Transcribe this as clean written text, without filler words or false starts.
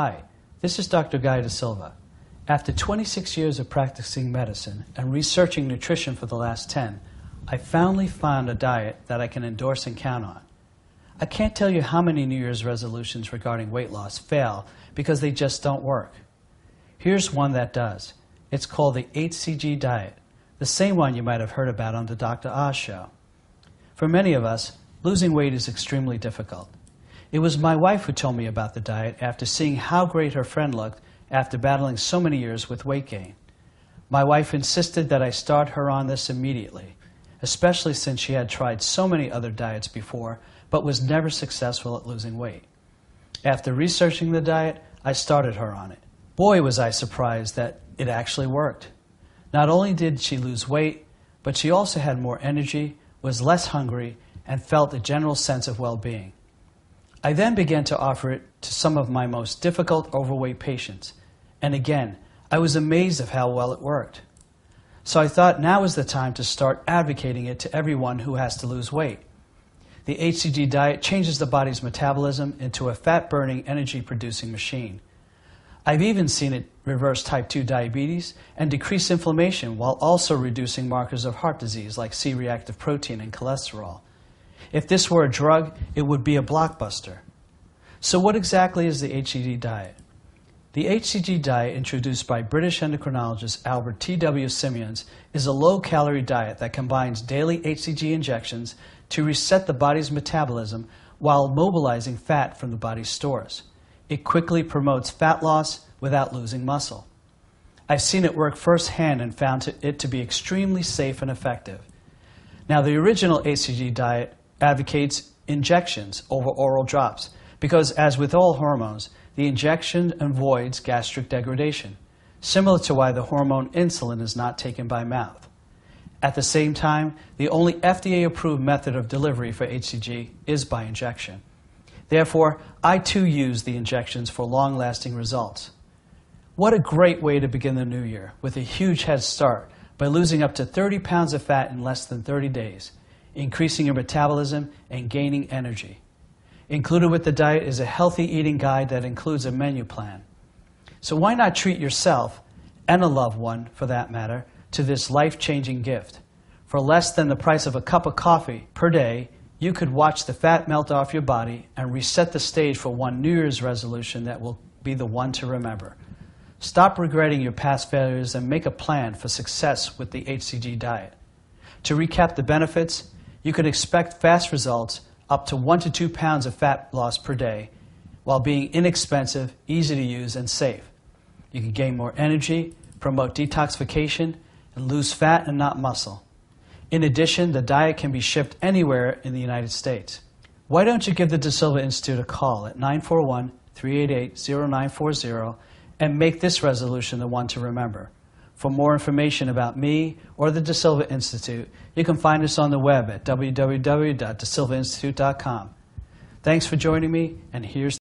Hi, this is Dr. Guy DaSilva. After 26 years of practicing medicine and researching nutrition for the last 10, I finally found a diet that I can endorse and count on. I can't tell you how many New Year's resolutions regarding weight loss fail because they just don't work. Here's one that does. It's called the HCG Diet, the same one you might have heard about on the Dr. Oz show. For many of us, losing weight is extremely difficult. It was my wife who told me about the diet after seeing how great her friend looked after battling so many years with weight gain. My wife insisted that I start her on this immediately, especially since she had tried so many other diets before but was never successful at losing weight. After researching the diet, I started her on it. Boy, was I surprised that it actually worked. Not only did she lose weight, but she also had more energy, was less hungry, and felt a general sense of well-being. I then began to offer it to some of my most difficult overweight patients, and again, I was amazed at how well it worked. So I thought now is the time to start advocating it to everyone who has to lose weight. The HCG diet changes the body's metabolism into a fat-burning, energy-producing machine. I've even seen it reverse type 2 diabetes and decrease inflammation while also reducing markers of heart disease like C-reactive protein and cholesterol. If this were a drug, it would be a blockbuster. So what exactly is the HCG diet? The HCG diet, introduced by British endocrinologist Albert T.W. Simmons, is a low-calorie diet that combines daily HCG injections to reset the body's metabolism while mobilizing fat from the body's stores. It quickly promotes fat loss without losing muscle. I've seen it work firsthand and found it to be extremely safe and effective. Now, the original HCG diet advocates injections over oral drops because, as with all hormones, the injection avoids gastric degradation, similar to why the hormone insulin is not taken by mouth. At the same time, the only FDA-approved method of delivery for HCG is by injection. Therefore, I too use the injections for long-lasting results. What a great way to begin the new year, with a huge head start by losing up to 30 pounds of fat in less than 30 days, increasing your metabolism and gaining energy. Included with the diet is a healthy eating guide that includes a menu plan. So why not treat yourself, and a loved one for that matter, to this life-changing gift? For less than the price of a cup of coffee per day, you could watch the fat melt off your body and reset the stage for one New Year's resolution that will be the one to remember. Stop regretting your past failures and make a plan for success with the HCG diet. To recap the benefits, you can expect fast results, up to 1 to 2 pounds of fat loss per day, while being inexpensive, easy to use, and safe. You can gain more energy, promote detoxification, and lose fat and not muscle. In addition, the diet can be shipped anywhere in the United States. Why don't you give the DaSilva Institute a call at 941-388-0940 and make this resolution the one to remember. For more information about me or the DaSilva Institute, you can find us on the web at www.dasilvainstitute.com. Thanks for joining me, and here's